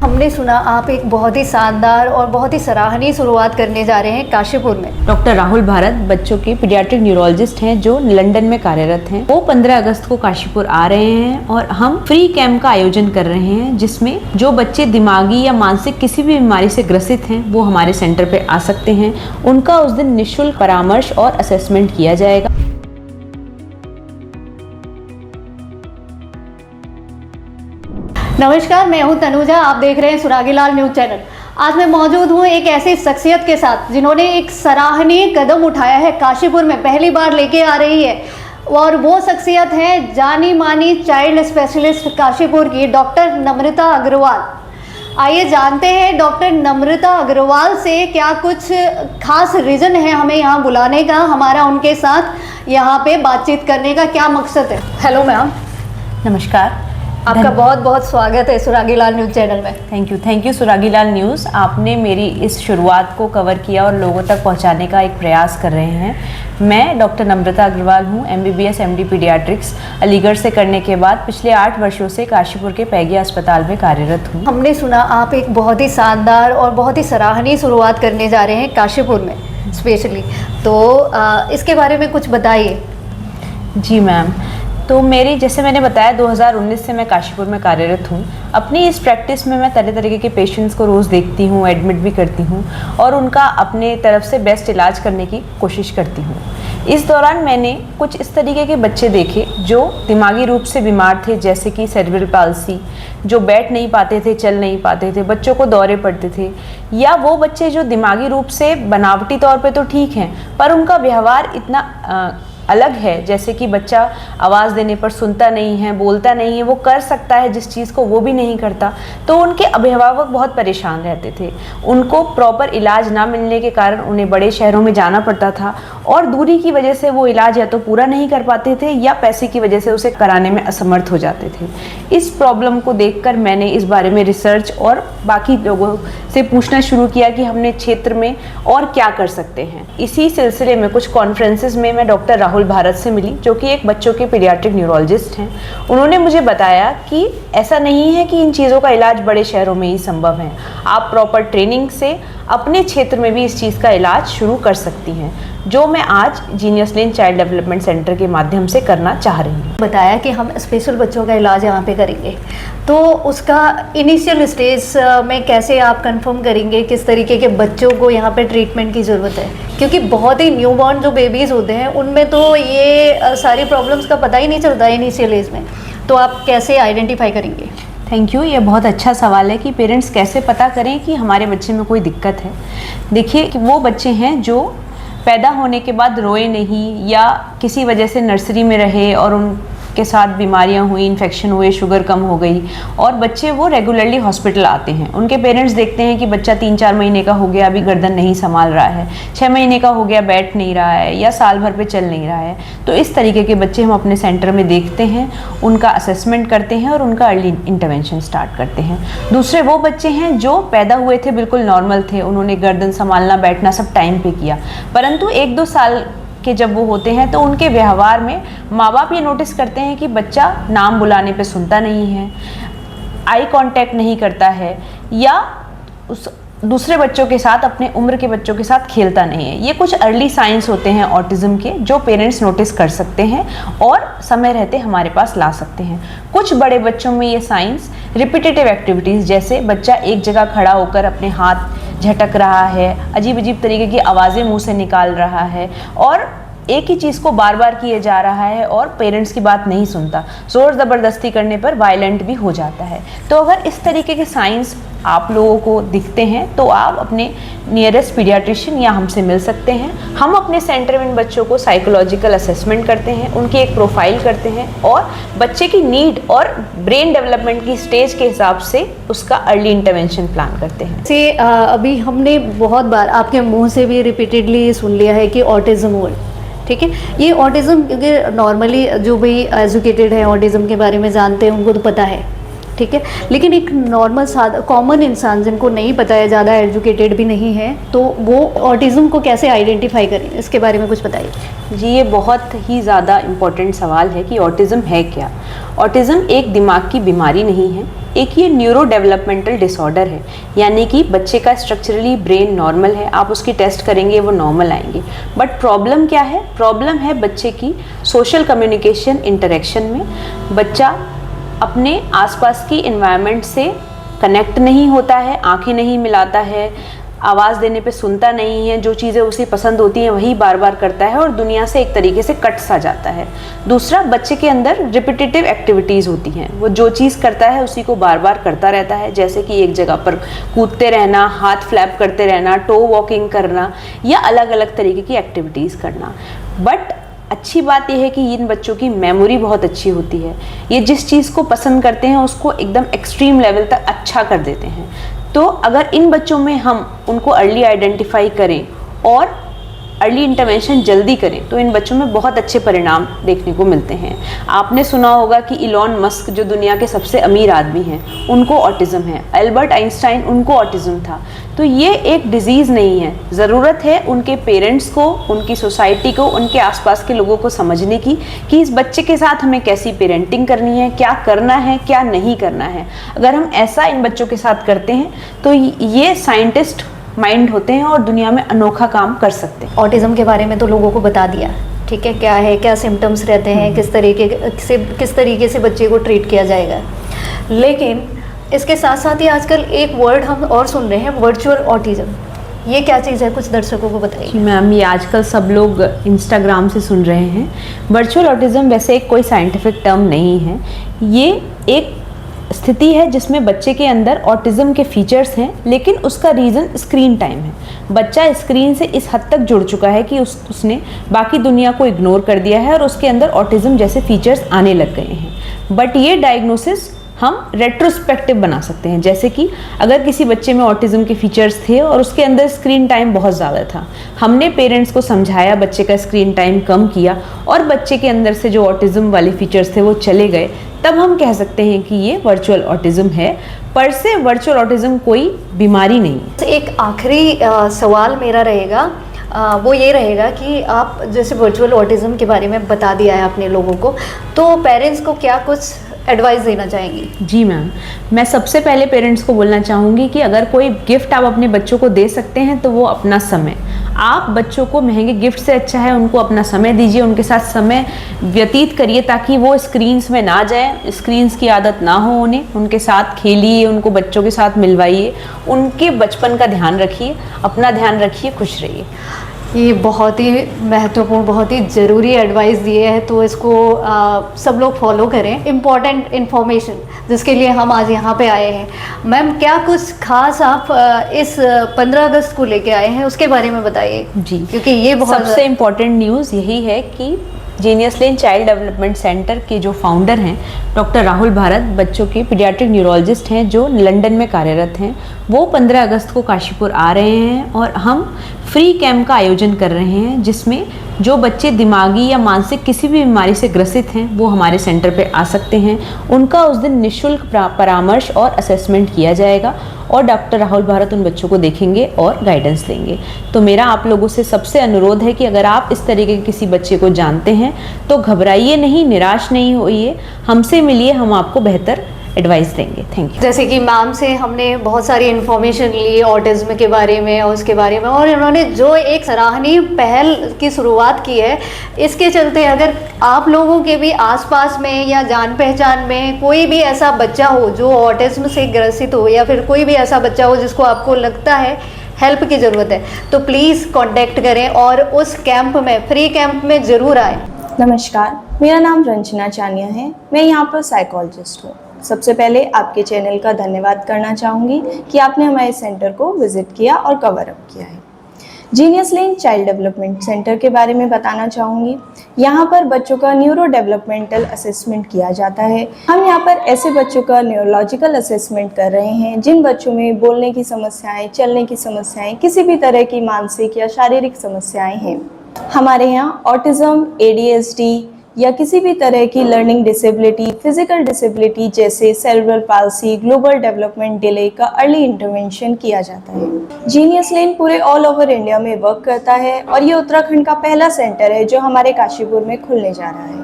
हमने सुना आप एक बहुत ही शानदार और बहुत ही सराहनीय शुरुआत करने जा रहे हैं काशीपुर में। डॉक्टर राहुल भारत बच्चों के पीडियाट्रिक न्यूरोलॉजिस्ट हैं जो लंदन में कार्यरत हैं। वो 15 अगस्त को काशीपुर आ रहे हैं और हम फ्री कैंप का आयोजन कर रहे हैं, जिसमें जो बच्चे दिमागी या मानसिक किसी भी बीमारी से ग्रसित हैं वो हमारे सेंटर पे आ सकते हैं। उनका उस दिन निःशुल्क परामर्श और असेसमेंट किया जाएगा। नमस्कार, मैं हूं तनुजा, आप देख रहे हैं सुरागीलाल न्यूज चैनल। आज मैं मौजूद हूं एक ऐसी शख्सियत के साथ जिन्होंने एक सराहनीय कदम उठाया है, काशीपुर में पहली बार लेके आ रही है। और वो शख्सियत है जानी मानी चाइल्ड स्पेशलिस्ट काशीपुर की डॉक्टर नम्रता अग्रवाल। आइए जानते हैं डॉक्टर नम्रता अग्रवाल से क्या कुछ खास रीज़न है हमें यहाँ बुलाने का, हमारा उनके साथ यहाँ पे बातचीत करने का क्या मकसद है। Hello ma'am. नमस्कार, आपका बहुत बहुत स्वागत है सुरागीलाल न्यूज़ चैनल में। Thank you सुरागीलाल news. आपने मेरी इस शुरुआत को कवर किया और लोगों तक पहुंचाने का एक प्रयास कर रहे हैं। मैं डॉक्टर नम्रता अग्रवाल हूं, MBBS MD पीडियाट्रिक्स अलीगढ़ से करने के बाद पिछले 8 वर्षों से काशीपुर के पैगिया अस्पताल में कार्यरत हूं। हमने सुना आप एक बहुत ही शानदार और बहुत ही सराहनीय शुरुआत करने जा रहे हैं काशीपुर में स्पेशली, तो इसके बारे में कुछ बताइए। जी मैम, तो मेरी जैसे मैंने बताया 2019 से मैं काशीपुर में कार्यरत हूँ। अपनी इस प्रैक्टिस में मैं तरह तरह के पेशेंट्स को रोज़ देखती हूँ, एडमिट भी करती हूँ और उनका अपने तरफ से बेस्ट इलाज करने की कोशिश करती हूँ। इस दौरान मैंने कुछ इस तरीके के बच्चे देखे जो दिमागी रूप से बीमार थे, जैसे कि सेरेब्रल पाल्सी, जो बैठ नहीं पाते थे, चल नहीं पाते थे, बच्चों को दौरे पड़ते थे, या वो बच्चे जो दिमागी रूप से बनावटी तौर पे तो ठीक हैं पर उनका व्यवहार इतना अलग है, जैसे कि बच्चा आवाज़ देने पर सुनता नहीं है, बोलता नहीं है, वो कर सकता है जिस चीज़ को वो भी नहीं करता। तो उनके अभिभावक बहुत परेशान रहते थे। उनको प्रॉपर इलाज ना मिलने के कारण उन्हें बड़े शहरों में जाना पड़ता था और दूरी की वजह से वो इलाज या तो पूरा नहीं कर पाते थे या पैसे की वजह से उसे कराने में असमर्थ हो जाते थे। इस प्रॉब्लम को देखकर मैंने इस बारे में रिसर्च और बाकी लोगों से पूछना शुरू किया कि हमने क्षेत्र में और क्या कर सकते हैं। इसी सिलसिले में कुछ कॉन्फ्रेंसेस में मैं डॉक्टर राहुल भारत से मिली, जो कि एक बच्चों के पीडियाट्रिक न्यूरोलॉजिस्ट हैं। उन्होंने मुझे बताया कि ऐसा नहीं है कि इन चीज़ों का इलाज बड़े शहरों में ही संभव है, आप प्रॉपर ट्रेनिंग से अपने क्षेत्र में भी इस चीज़ का इलाज शुरू कर सकती हैं, जो मैं आज जीनियस लेन चाइल्ड डेवलपमेंट सेंटर के माध्यम से करना चाह रही हूँ। बताया कि हम स्पेशल बच्चों का इलाज यहाँ पे करेंगे, तो उसका इनिशियल स्टेज में कैसे आप कंफर्म करेंगे किस तरीके के बच्चों को यहाँ पे ट्रीटमेंट की ज़रूरत है? क्योंकि बहुत ही न्यूबॉर्न जो बेबीज़ होते हैं उनमें तो ये सारी प्रॉब्लम्स का पता ही नहीं चलता इनिशियल एज में, तो आप कैसे आइडेंटिफाई करेंगे? थैंक यू, ये बहुत अच्छा सवाल है कि पेरेंट्स कैसे पता करें कि हमारे बच्चे में कोई दिक्कत है। देखिए कि वो बच्चे हैं जो पैदा होने के बाद रोए नहीं या किसी वजह से नर्सरी में रहे और उनके साथ बीमारियां हुई, इन्फेक्शन हुए, शुगर कम हो गई और बच्चे वो रेगुलरली हॉस्पिटल आते हैं। उनके पेरेंट्स देखते हैं कि बच्चा 3-4 महीने का हो गया, अभी गर्दन नहीं संभाल रहा है, 6 महीने का हो गया, बैठ नहीं रहा है या साल भर पे चल नहीं रहा है। तो इस तरीके के बच्चे हम अपने सेंटर में देखते हैं, उनका असेसमेंट करते हैं और उनका अर्ली इंटरवेंशन स्टार्ट करते हैं। दूसरे वो बच्चे हैं जो पैदा हुए थे बिल्कुल नॉर्मल थे, उन्होंने गर्दन संभालना, बैठना सब टाइम पे किया, परंतु 1-2 साल कि जब वो होते हैं तो उनके व्यवहार में माँ बाप ये नोटिस करते हैं कि बच्चा नाम बुलाने पे सुनता नहीं है, आई कांटेक्ट नहीं करता है या उस दूसरे बच्चों के साथ, अपने उम्र के बच्चों के साथ खेलता नहीं है। ये कुछ अर्ली साइंस होते हैं ऑटिज्म के जो पेरेंट्स नोटिस कर सकते हैं और समय रहते हमारे पास ला सकते हैं। कुछ बड़े बच्चों में ये साइंस रिपीटेटिव एक्टिविटीज़, जैसे बच्चा एक जगह खड़ा होकर अपने हाथ झटक रहा है, अजीब अजीब तरीके की आवाज़ें मुंह से निकाल रहा है और एक ही चीज़ को बार बार किए जा रहा है और पेरेंट्स की बात नहीं सुनता, ज़ोर ज़बरदस्ती करने पर वायलेंट भी हो जाता है। तो अगर इस तरीके के साइंस आप लोगों को दिखते हैं तो आप अपने नियरेस्ट पीडियाट्रिशियन या हमसे मिल सकते हैं। हम अपने सेंटर में इन बच्चों को साइकोलॉजिकल असेसमेंट करते हैं, उनकी एक प्रोफाइल करते हैं और बच्चे की नीड और ब्रेन डेवलपमेंट की स्टेज के हिसाब से उसका अर्ली इंटरवेंशन प्लान करते हैं। से अभी हमने बहुत बार आपके मुंह से भी रिपीटेडली सुन लिया है कि ऑटिज्म हो, ठीक है। ये ऑटिज्म, क्योंकि नॉर्मली जो भी एजुकेटेड है ऑटिज्म के बारे में जानते हैं उनको तो पता है, ठीक है, लेकिन एक नॉर्मल कॉमन इंसान जिनको नहीं पता है, ज़्यादा एजुकेटेड भी नहीं है, तो वो ऑटिज्म को कैसे आइडेंटिफाई करें, इसके बारे में कुछ बताइए। जी, ये बहुत ही ज़्यादा इम्पोर्टेंट सवाल है कि ऑटिज़म है क्या। ऑटिज़म एक दिमाग की बीमारी नहीं है, एक ये न्यूरो डेवलपमेंटल डिसऑर्डर है, यानी कि बच्चे का स्ट्रक्चरली ब्रेन नॉर्मल है, आप उसकी टेस्ट करेंगे वो नॉर्मल आएंगे, बट प्रॉब्लम क्या है? प्रॉब्लम है बच्चे की सोशल कम्युनिकेशन इंटरेक्शन में। बच्चा अपने आसपास की एनवायरनमेंट से कनेक्ट नहीं होता है, आंखें नहीं मिलाता है, आवाज़ देने पे सुनता नहीं है, जो चीज़ें उसे पसंद होती हैं वही बार बार करता है और दुनिया से एक तरीके से कट सा जाता है। दूसरा, बच्चे के अंदर रिपीटेटिव एक्टिविटीज़ होती हैं, वो जो चीज़ करता है उसी को बार बार करता रहता है, जैसे कि एक जगह पर कूदते रहना, हाथ फ्लैप करते रहना, टो वॉकिंग करना या अलग अलग तरीके की एक्टिविटीज़ करना। बट अच्छी बात यह है कि इन बच्चों की मेमोरी बहुत अच्छी होती है, ये जिस चीज़ को पसंद करते हैं उसको एकदम एक्सट्रीम लेवल तक अच्छा कर देते हैं। तो अगर इन बच्चों में हम उनको अर्ली आइडेंटिफाई करें और अर्ली इंटरवेंशन जल्दी करें तो इन बच्चों में बहुत अच्छे परिणाम देखने को मिलते हैं। आपने सुना होगा कि इलॉन मस्क जो दुनिया के सबसे अमीर आदमी हैं उनको ऑटिज़म है, अल्बर्ट आइंस्टाइन उनको ऑटिज़म था। तो ये एक डिजीज़ नहीं है, ज़रूरत है उनके पेरेंट्स को, उनकी सोसाइटी को, उनके आसपास के लोगों को समझने की कि इस बच्चे के साथ हमें कैसी पेरेंटिंग करनी है, क्या करना है, क्या नहीं करना है। अगर हम ऐसा इन बच्चों के साथ करते हैं तो ये साइंटिस्ट माइंड होते हैं और दुनिया में अनोखा काम कर सकते हैं। ऑटिज्म के बारे में तो लोगों को बता दिया, ठीक है, क्या है, क्या सिम्टम्स रहते हैं, किस तरीके से बच्चे को ट्रीट किया जाएगा। लेकिन इसके साथ साथ ही आजकल एक वर्ड हम और सुन रहे हैं, वर्चुअल ऑटिज्म। ये क्या चीज़ है, कुछ दर्शकों को बताइए। मैम, ये आजकल सब लोग इंस्टाग्राम से सुन रहे हैं। वर्चुअल ऑटिज्म वैसे एक कोई साइंटिफिक टर्म नहीं है, ये एक स्थिति है जिसमें बच्चे के अंदर ऑटिज्म के फीचर्स हैं, लेकिन उसका रीज़न स्क्रीन टाइम है। बच्चा स्क्रीन से इस हद तक जुड़ चुका है कि उसने बाकी दुनिया को इग्नोर कर दिया है और उसके अंदर ऑटिज्म जैसे फीचर्स आने लग गए हैं। बट ये डायग्नोसिस हम रेट्रोस्पेक्टिव बना सकते हैं, जैसे कि अगर किसी बच्चे में ऑटिज्म के फीचर्स थे और उसके अंदर स्क्रीन टाइम बहुत ज़्यादा था, हमने पेरेंट्स को समझाया, बच्चे का स्क्रीन टाइम कम किया और बच्चे के अंदर से जो ऑटिज्म वाले फीचर्स थे वो चले गए, तब हम कह सकते हैं कि ये वर्चुअल ऑटिज्म है। पर से वर्चुअल ऑटिज्म कोई बीमारी नहीं है। एक आखिरी सवाल मेरा रहेगा, वो ये रहेगा कि आप जैसे वर्चुअल ऑटिज्म के बारे में बता दिया है अपने लोगों को, तो पेरेंट्स को क्या कुछ एडवाइस देना चाहेंगी? जी मैम, मैं सबसे पहले पेरेंट्स को बोलना चाहूँगी कि अगर कोई गिफ्ट आप अपने बच्चों को दे सकते हैं तो वो अपना समय। आप बच्चों को महंगे गिफ्ट से अच्छा है उनको अपना समय दीजिए, उनके साथ समय व्यतीत करिए ताकि वो स्क्रीन्स में ना जाए, स्क्रीन्स की आदत ना हो उन्हें, उनके साथ खेलिए, उनको बच्चों के साथ मिलवाइए, उनके बचपन का ध्यान रखिए, अपना ध्यान रखिए, खुश रहिए। ये बहुत ही महत्वपूर्ण, बहुत ही ज़रूरी एडवाइस दिए है, तो इसको सब लोग फॉलो करें। इम्पॉर्टेंट इन्फॉर्मेशन जिसके लिए हम आज यहाँ पे आए हैं। मैम, क्या कुछ खास आप इस 15 अगस्त को लेके आए हैं उसके बारे में बताइए। जी, क्योंकि ये बहुत सबसे इम्पॉर्टेंट न्यूज़ यही है कि जीनियस लेन चाइल्ड डेवलपमेंट सेंटर के जो फाउंडर हैं डॉक्टर राहुल भारत, बच्चों के पीडियाट्रिक न्यूरोलॉजिस्ट हैं जो लंदन में कार्यरत हैं, वो 15 अगस्त को काशीपुर आ रहे हैं और हम फ्री कैंप का आयोजन कर रहे हैं, जिसमें जो बच्चे दिमागी या मानसिक किसी भी बीमारी से ग्रसित हैं वो हमारे सेंटर पे आ सकते हैं। उनका उस दिन निःशुल्क परामर्श और असेसमेंट किया जाएगा और डॉक्टर राहुल भारत उन बच्चों को देखेंगे और गाइडेंस देंगे। तो मेरा आप लोगों से सबसे अनुरोध है कि अगर आप इस तरीके के किसी बच्चे को जानते हैं तो घबराइए नहीं, निराश नहीं होइए, हमसे मिलिए, हम आपको बेहतर एडवाइस देंगे। Thank you. जैसे कि मैम से हमने बहुत सारी इन्फॉर्मेशन ली ऑटिज्म के बारे में और उसके बारे में, और इन्होंने जो एक सराहनीय पहल की शुरुआत की है, इसके चलते अगर आप लोगों के भी आसपास में या जान पहचान में कोई भी ऐसा बच्चा हो जो ऑटिज्म से ग्रसित हो, या फिर कोई भी ऐसा बच्चा हो जिसको आपको लगता है हेल्प की ज़रूरत है, तो प्लीज़ कांटेक्ट करें और उस कैंप में, फ्री कैंप में ज़रूर आएँ। नमस्कार, मेरा नाम रंजना चानिया है, मैं यहाँ पर साइकोलॉजिस्ट हूँ। सबसे पहले आपके चैनल का धन्यवाद करना चाहूँगी कि आपने हमारे सेंटर को विज़िट किया और कवर अप किया है। जीनियस लेन चाइल्ड डेवलपमेंट सेंटर के बारे में बताना चाहूँगी। यहाँ पर बच्चों का न्यूरो डेवलपमेंटल असेसमेंट किया जाता है। हम यहाँ पर ऐसे बच्चों का न्यूरोलॉजिकल असेसमेंट कर रहे हैं जिन बच्चों में बोलने की समस्याएं, चलने की समस्याएं, किसी भी तरह की मानसिक या शारीरिक समस्याएं हैं। हमारे यहाँ ऑटिज्म, ADHD या किसी भी तरह की लर्निंग डिसेबिलिटी, फिजिकल डिसेबिलिटी जैसे cerebral palsy, global development delay का अर्ली इंटरवेंशन किया जाता है। जीनियस लेन पूरे ऑल ओवर इंडिया में वर्क करता है और ये उत्तराखंड का पहला सेंटर है जो हमारे काशीपुर में खुलने जा रहा है।